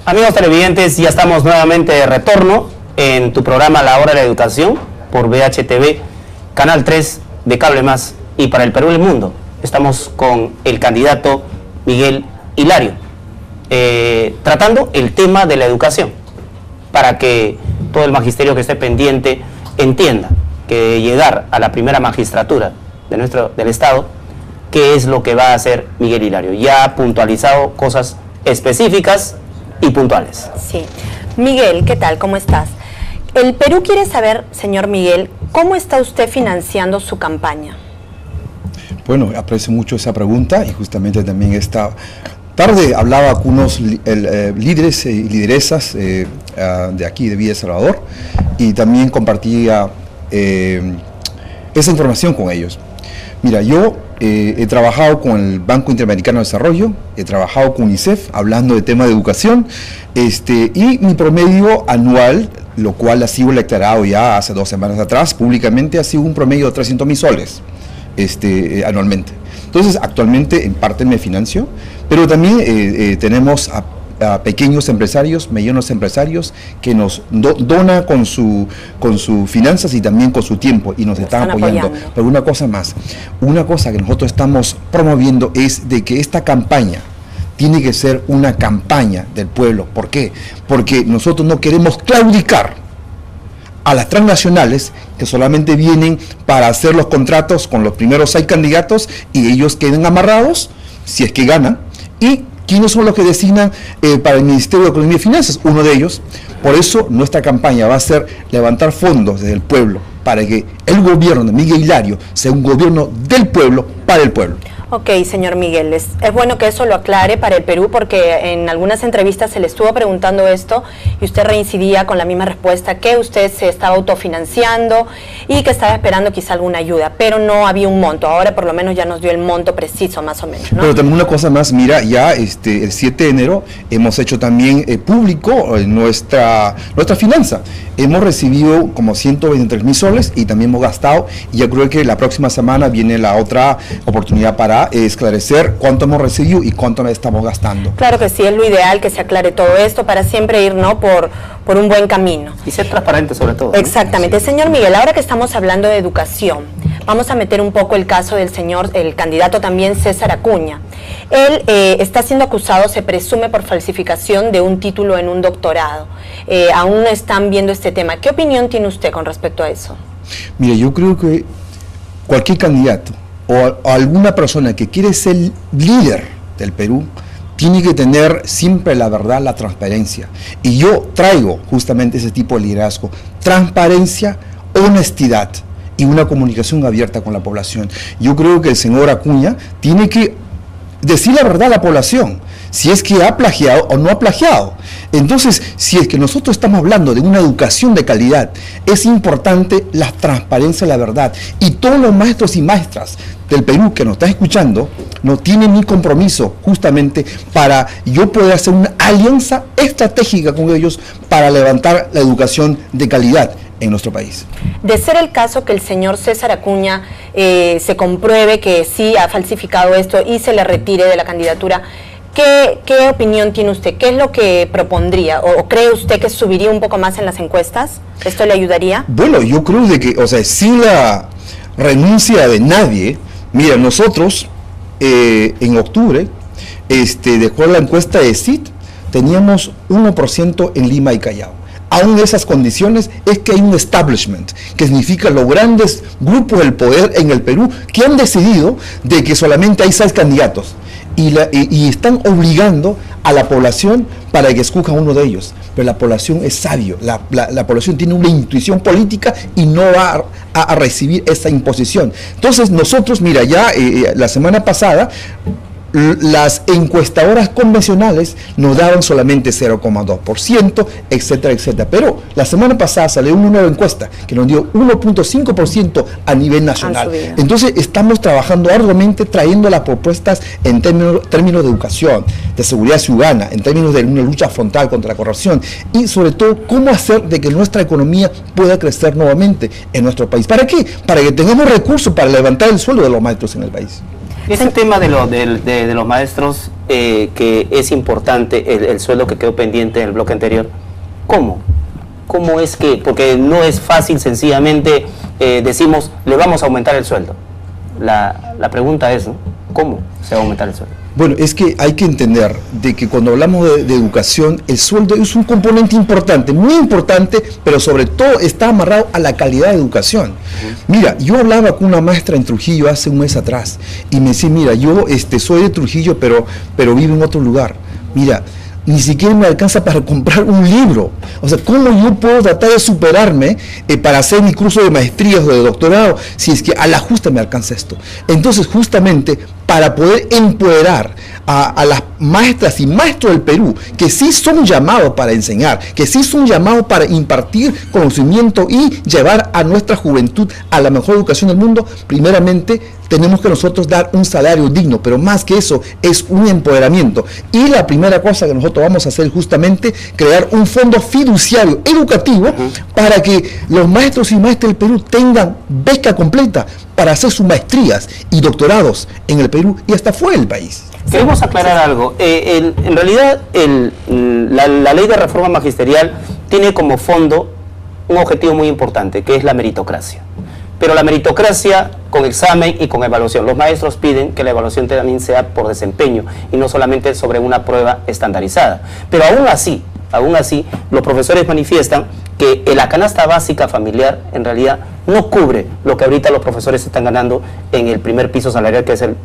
Amigos televidentes, ya estamos nuevamente de retorno en tu programa La Hora de la Educación por VHTV, Canal 3 de Cable Más y para el Perú y el Mundo. Estamos con el candidato Miguel Hilario, tratando el tema de la educación, para que todo el magisterio que esté pendiente entienda que llegar a la primera magistratura del Estado, qué es lo que va a hacer Miguel Hilario. Ya ha puntualizado cosas específicas y puntuales. Sí. Miguel, ¿qué tal? ¿Cómo estás? El Perú quiere saber, señor Miguel, ¿cómo está usted financiando su campaña? Bueno, aprecio mucho esa pregunta y justamente también esta tarde hablaba con unos líderes y lideresas de aquí, de Villa Salvador, y también compartía esa información con ellos. Mira, yo he trabajado con el Banco Interamericano de Desarrollo, he trabajado con UNICEF hablando de tema de educación, y mi promedio anual, lo cual ha sido declarado ya hace 2 semanas atrás, públicamente ha sido un promedio de 300.000 soles anualmente. Entonces, actualmente en parte me financio, pero también tenemos a pequeños empresarios, medianos empresarios que nos dona con sus finanzas y también con su tiempo y nos están apoyando. Pero una cosa más, una cosa que nosotros estamos promoviendo es de que esta campaña tiene que ser una campaña del pueblo. ¿Por qué? Porque nosotros no queremos claudicar a las transnacionales que solamente vienen para hacer los contratos con los primeros 6 candidatos y ellos queden amarrados, si es que ganan. ¿Y quiénes son los que designan para el Ministerio de Economía y Finanzas? Uno de ellos. Por eso nuestra campaña va a ser levantar fondos desde el pueblo para que el gobierno de Miguel Hilario sea un gobierno del pueblo, para el pueblo. Ok, señor Miguel, es bueno que eso lo aclare para el Perú, porque en algunas entrevistas se le estuvo preguntando esto y usted reincidía con la misma respuesta, que usted se estaba autofinanciando y que estaba esperando quizá alguna ayuda, pero no había un monto. Ahora por lo menos ya nos dio el monto preciso, más o menos, ¿no? Pero también una cosa más, mira, ya el 7 de enero hemos hecho también público nuestra finanza. Hemos recibido como 123.000 soles y también hemos gastado, y yo creo que la próxima semana viene la otra oportunidad para esclarecer cuánto hemos recibido y cuánto estamos gastando. Claro que sí, es lo ideal que se aclare todo esto para siempre ir, ¿no?, por un buen camino. Y ser transparente sobre todo, ¿no? Exactamente. Sí. Señor Miguel, ahora que estamos hablando de educación, vamos a meter un poco el caso del el candidato también César Acuña. Él está siendo acusado, se presume, por falsificación de un título en un doctorado. Aún están viendo este tema. ¿Qué opinión tiene usted con respecto a eso? Mire, yo creo que cualquier candidato o alguna persona que quiere ser líder del Perú tiene que tener siempre la verdad, la transparencia. Y yo traigo justamente ese tipo de liderazgo: transparencia, honestidad y una comunicación abierta con la población. Yo creo que el señor Acuña tiene que decir la verdad a la población, si es que ha plagiado o no ha plagiado. Entonces, si es que nosotros estamos hablando de una educación de calidad, es importante la transparencia y la verdad. Y todos los maestros y maestras del Perú que nos están escuchando, no tienen mi compromiso justamente para yo poder hacer una alianza estratégica con ellos para levantar la educación de calidad en nuestro país. De ser el caso que el señor César Acuña se compruebe que sí ha falsificado esto y se le retire de la candidatura, ¿qué opinión tiene usted? ¿Qué es lo que propondría? ¿O cree usted que subiría un poco más en las encuestas? ¿Esto le ayudaría? Bueno, yo creo de que, sin la renuncia de nadie, mira, nosotros en octubre, dejó la encuesta de CIT, teníamos 1% en Lima y Callao. Aún esas condiciones es que hay un establishment, que significa los grandes grupos del poder en el Perú que han decidido de que solamente hay 6 candidatos y están obligando a la población para que escoja uno de ellos. Pero la población es sabio, la población tiene una intuición política y no va a recibir esa imposición. Entonces nosotros, mira, ya la semana pasada, las encuestadoras convencionales nos daban solamente 0,2%, etcétera, etcétera. Pero la semana pasada salió una nueva encuesta que nos dio 1,5% a nivel nacional. Entonces estamos trabajando arduamente trayendo las propuestas en términos de educación, de seguridad ciudadana, en términos de una lucha frontal contra la corrupción y sobre todo cómo hacer de que nuestra economía pueda crecer nuevamente en nuestro país. ¿Para qué? Para que tengamos recursos para levantar el sueldo de los maestros en el país. Ese tema de los maestros, que es importante, el sueldo que quedó pendiente en el bloque anterior, ¿cómo? ¿Cómo es que? Porque no es fácil, sencillamente decimos, le vamos a aumentar el sueldo. La pregunta es, ¿no? ¿Cómo se va a aumentar el sueldo? Bueno, es que hay que entender de que cuando hablamos de educación, el sueldo es un componente importante, muy importante, pero sobre todo está amarrado a la calidad de educación. Mira, yo hablaba con una maestra en Trujillo hace un mes atrás y me decía, mira, yo soy de Trujillo, pero vivo en otro lugar. Mira, ni siquiera me alcanza para comprar un libro. O sea, ¿cómo yo puedo tratar de superarme para hacer mi curso de maestrías o de doctorado si es que a la justa me alcanza esto? Entonces, justamente, para poder empoderar a las maestras y maestros del Perú, que sí son llamados para enseñar, que sí son llamados para impartir conocimiento y llevar a nuestra juventud a la mejor educación del mundo, primeramente tenemos que nosotros dar un salario digno, pero más que eso es un empoderamiento. Y la primera cosa que nosotros vamos a hacer es justamente crear un fondo fiduciario educativo para que los maestros y maestras del Perú tengan beca completa para hacer sus maestrías y doctorados en el Perú y hasta fuera del país. Queremos aclarar algo. En realidad, la ley de reforma magisterial tiene como fondo un objetivo muy importante, que es la meritocracia. Pero la meritocracia con examen y con evaluación. Los maestros piden que la evaluación también sea por desempeño y no solamente sobre una prueba estandarizada. Pero aún así, los profesores manifiestan que la canasta básica familiar en realidad no cubre lo que ahorita los profesores están ganando en el primer piso salarial, que es el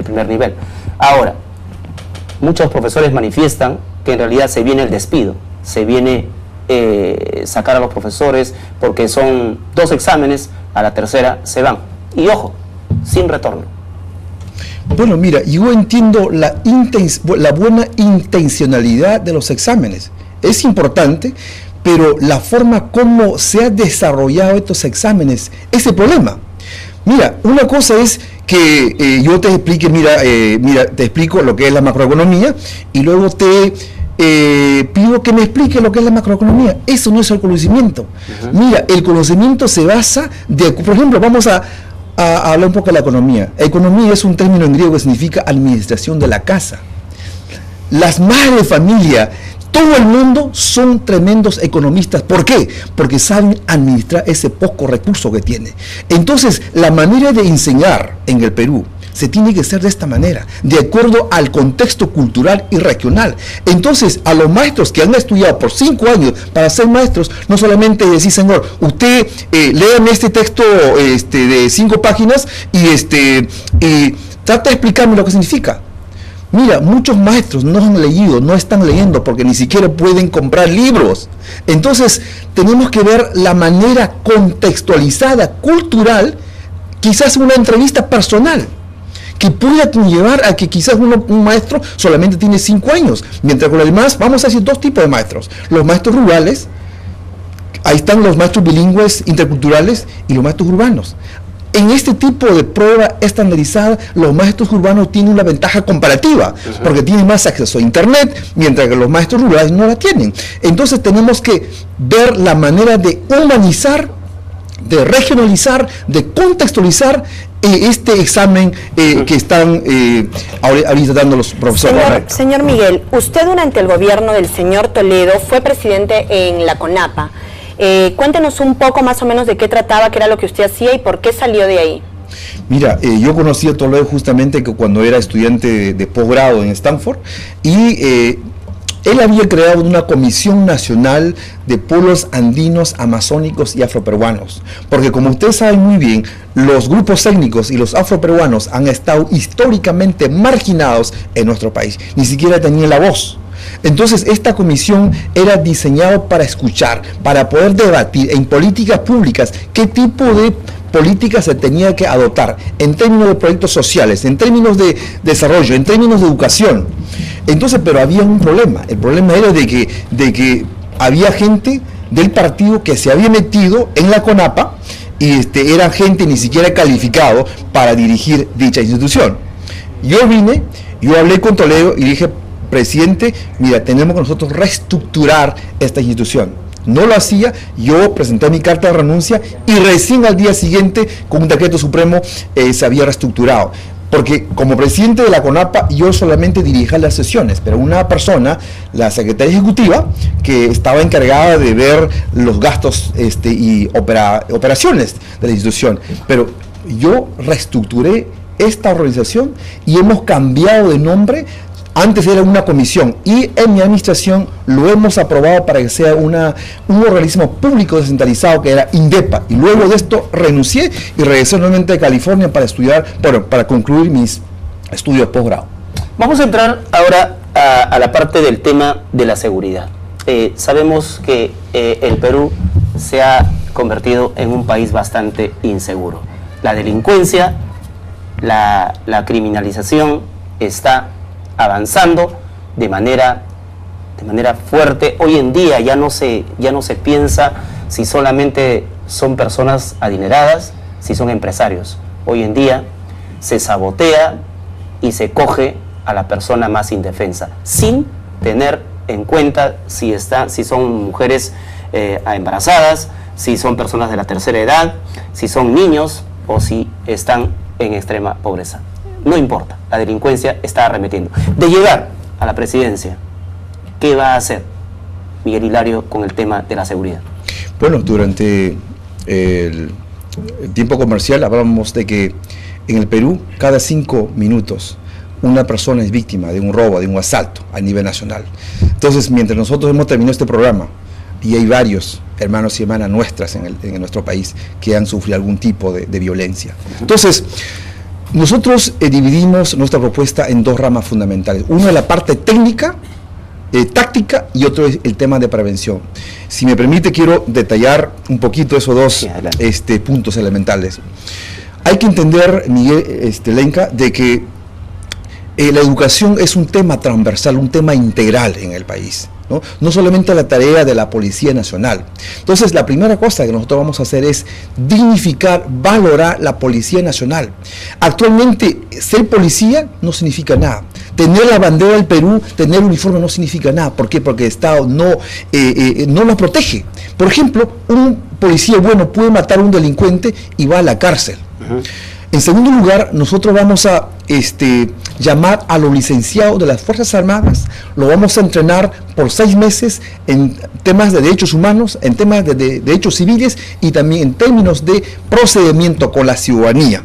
primer nivel. Ahora, muchos profesores manifiestan que en realidad se viene el despido, se viene sacar a los profesores porque son 2 exámenes, a la tercera se van. Y ojo, sin retorno. Bueno, mira, yo entiendo la buena intencionalidad de los exámenes. Es importante, pero la forma como se han desarrollado estos exámenes es el problema. Mira, una cosa es que yo te explique, mira, te explico lo que es la macroeconomía y luego te pido que me explique lo que es la macroeconomía. Eso no es el conocimiento. Mira, el conocimiento se basa por ejemplo, vamos a hablar un poco de la economía. Economía es un término en griego que significa administración de la casa. Las madres de familia, todo el mundo son tremendos economistas. ¿Por qué? Porque saben administrar ese poco recurso que tiene. Entonces, la manera de enseñar en el Perú se tiene que hacer de esta manera, de acuerdo al contexto cultural y regional. Entonces, a los maestros que han estudiado por 5 años para ser maestros, no solamente decir, señor, usted léame este texto de 5 páginas y trata de explicarme lo que significa. Mira, muchos maestros no han leído, no están leyendo porque ni siquiera pueden comprar libros. Entonces, tenemos que ver la manera contextualizada, cultural, quizás una entrevista personal, que pueda llevar a que quizás un maestro solamente tiene 5 años, mientras con los demás vamos a decir 2 tipos de maestros. Los maestros rurales, ahí están los maestros bilingües interculturales y los maestros urbanos. En este tipo de prueba estandarizada, los maestros urbanos tienen una ventaja comparativa, porque tienen más acceso a internet, mientras que los maestros rurales no la tienen. Entonces tenemos que ver la manera de humanizar, de regionalizar, de contextualizar este examen que están ahorita dando los profesores. Señor Miguel, usted durante el gobierno del señor Toledo fue presidente en la CONAPA. Cuéntenos un poco más o menos de qué trataba, qué era lo que usted hacía y por qué salió de ahí. Mira, yo conocí a Toledo justamente cuando era estudiante de posgrado en Stanford y él había creado una comisión nacional de pueblos andinos, amazónicos y afroperuanos, porque como ustedes saben muy bien, los grupos étnicos y los afroperuanos han estado históricamente marginados en nuestro país, ni siquiera tenían la voz. Entonces esta comisión era diseñada para escuchar, para poder debatir en políticas públicas qué tipo de políticas se tenía que adoptar en términos de proyectos sociales, en términos de desarrollo, en términos de educación. Entonces, pero había un problema. El problema era de que había gente del partido que se había metido en la CONAPA y era gente ni siquiera calificado para dirigir dicha institución. Yo hablé con Toledo y dije, presidente, mira, tenemos que nosotros reestructurar esta institución. No lo hacía, yo presenté mi carta de renuncia y recién al día siguiente, con un decreto supremo, se había reestructurado. porque como presidente de la CONAPA yo solamente dirigía las sesiones, pero una persona, la secretaria ejecutiva, que estaba encargada de ver los gastos y operaciones de la institución, pero yo reestructuré esta organización y hemos cambiado de nombre. Antes era una comisión y en mi administración lo hemos aprobado para que sea un organismo público descentralizado que era INDEPA, y luego de esto renuncié y regresé nuevamente a California para estudiar, bueno, para concluir mis estudios de posgrado. Vamos a entrar ahora a la parte del tema de la seguridad. Sabemos que el Perú se ha convertido en un país bastante inseguro. La delincuencia, la criminalización está avanzando de manera fuerte. Hoy en día ya no se piensa si solamente son personas adineradas, si son empresarios. Hoy en día se sabotea y se coge a la persona más indefensa, sin tener en cuenta si son mujeres embarazadas, si son personas de la tercera edad, si son niños o si están en extrema pobreza. No importa, la delincuencia está arremetiendo. De llegar a la presidencia, ¿qué va a hacer Miguel Hilario con el tema de la seguridad? Bueno, durante el tiempo comercial hablábamos de que en el Perú cada 5 minutos una persona es víctima de un robo, de un asalto a nivel nacional. Entonces, mientras nosotros hemos terminado este programa, y hay varios hermanos y hermanas nuestras en nuestro país que han sufrido algún tipo de violencia. Entonces, nosotros dividimos nuestra propuesta en 2 ramas fundamentales. Uno es la parte técnica, táctica, y otro es el tema de prevención. Si me permite, quiero detallar un poquito esos 2 puntos elementales. Hay que entender, Miguel Lenca, de que la educación es un tema transversal, un tema integral en el país. No solamente la tarea de la Policía Nacional. Entonces, la primera cosa que nosotros vamos a hacer es dignificar, valorar la Policía Nacional. Actualmente, ser policía no significa nada. Tener la bandera del Perú, tener uniforme no significa nada. ¿Por qué? Porque el Estado no nos protege. Por ejemplo, un policía bueno puede matar a un delincuente y va a la cárcel. En segundo lugar, nosotros vamos a llamar a los licenciados de las Fuerzas Armadas, lo vamos a entrenar por 6 meses en temas de derechos humanos, en temas de derechos civiles y también en términos de procedimiento con la ciudadanía.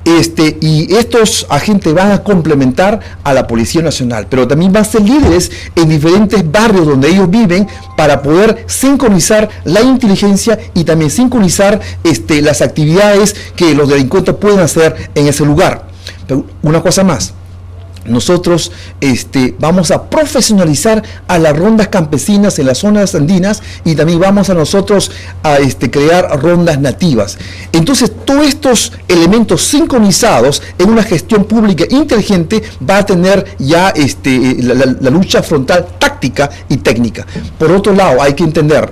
Y estos agentes van a complementar a la Policía Nacional, pero también van a ser líderes en diferentes barrios donde ellos viven para poder sincronizar la inteligencia y también sincronizar las actividades que los delincuentes pueden hacer en ese lugar. Pero una cosa más, nosotros vamos a profesionalizar a las rondas campesinas en las zonas andinas y también vamos a nosotros a crear rondas nativas. Entonces, todos estos elementos sincronizados en una gestión pública inteligente va a tener ya la lucha frontal táctica y técnica. Por otro lado, hay que entender,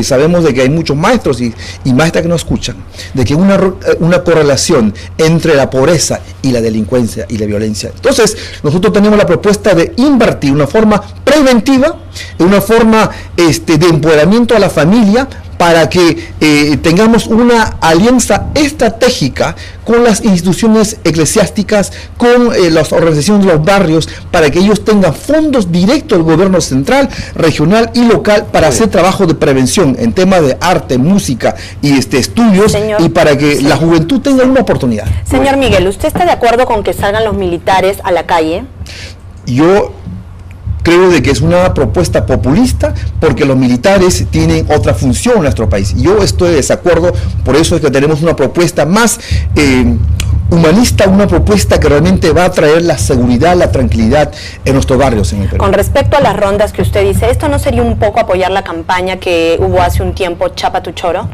sabemos de que hay muchos maestros y maestras que nos escuchan, de que una correlación entre la pobreza y la delincuencia y la violencia. Entonces, nosotros tenemos la propuesta de invertir de una forma preventiva, de una forma de empoderamiento a la familia, para que tengamos una alianza estratégica con las instituciones eclesiásticas, con las organizaciones de los barrios, para que ellos tengan fondos directos del gobierno central, regional y local para hacer trabajo de prevención en temas de arte, música y estudios, señor, y para que la juventud tenga una oportunidad. Señor Miguel, ¿usted está de acuerdo con que salgan los militares a la calle? Yo creo de que es una propuesta populista porque los militares tienen otra función en nuestro país. Yo estoy de desacuerdo, por eso es que tenemos una propuesta más humanista, una propuesta que realmente va a traer la seguridad, la tranquilidad en nuestros barrios en el Perú. Con respecto a las rondas que usted dice, ¿esto no sería un poco apoyar la campaña que hubo hace un tiempo, Chapa tu Choro?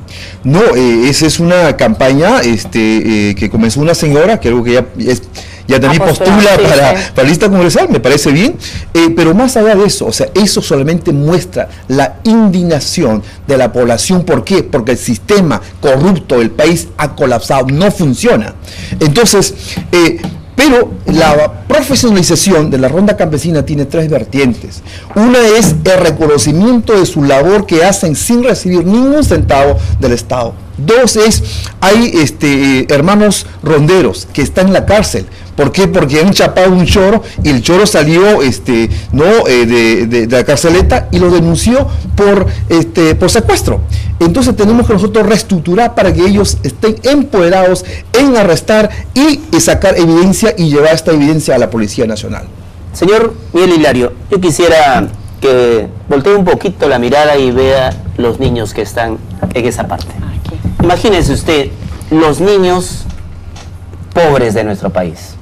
No, esa es una campaña que comenzó una señora, creo que ya también postula para lista congresal, me parece bien, pero más allá de eso, o sea, eso solamente muestra la indignación de la población. ¿Por qué? Porque el sistema corrupto del país ha colapsado, no funciona. Entonces, pero la profesionalización de la ronda campesina tiene 3 vertientes. Una es el reconocimiento de su labor que hacen sin recibir ningún centavo del Estado. Dos es, hay hermanos ronderos que están en la cárcel. ¿Por qué? Porque han chapado un choro y el choro salió de la carceleta y lo denunció por secuestro. Entonces tenemos que nosotros reestructurar para que ellos estén empoderados en arrestar y sacar evidencia y llevar esta evidencia a la Policía Nacional. Señor Miguel Hilario, yo quisiera que voltee un poquito la mirada y vea los niños que están en esa parte. Imagínese usted los niños pobres de nuestro país,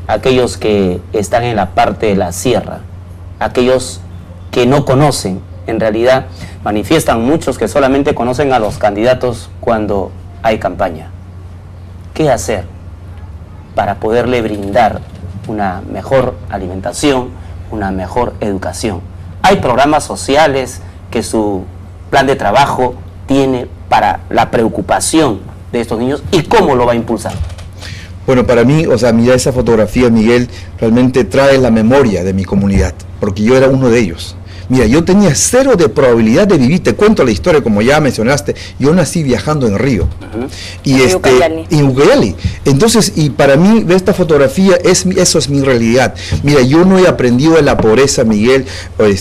aquellos que están en la parte de la sierra, aquellos que no conocen, en realidad manifiestan muchos que solamente conocen a los candidatos cuando hay campaña. ¿Qué hacer para poderle brindar una mejor alimentación, una mejor educación? Hay programas sociales que su plan de trabajo tiene para la preocupación de estos niños y cómo lo va a impulsar. Bueno, para mí, mira esa fotografía, Miguel, realmente trae la memoria de mi comunidad, porque yo era uno de ellos. Mira, yo tenía 0 de probabilidad de vivir, te cuento la historia, como ya mencionaste, yo nací viajando en Río, y en Ucayali. Entonces, y para mí, ver esta fotografía, eso es mi realidad. Mira, yo no he aprendido de la pobreza, Miguel,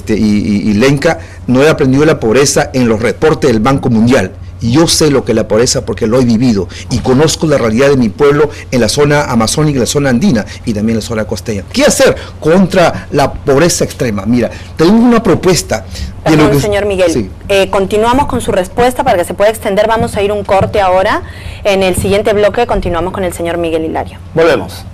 y Lenka, no he aprendido de la pobreza en los reportes del Banco Mundial. Yo sé lo que es la pobreza porque lo he vivido y conozco la realidad de mi pueblo en la zona amazónica, en la zona andina y también en la zona costeña. ¿Qué hacer contra la pobreza extrema? Mira, tenemos una propuesta. Perdón, señor Miguel, sí. Continuamos con su respuesta para que se pueda extender. Vamos a ir un corte ahora. En el siguiente bloque continuamos con el señor Miguel Hilario. Volvemos.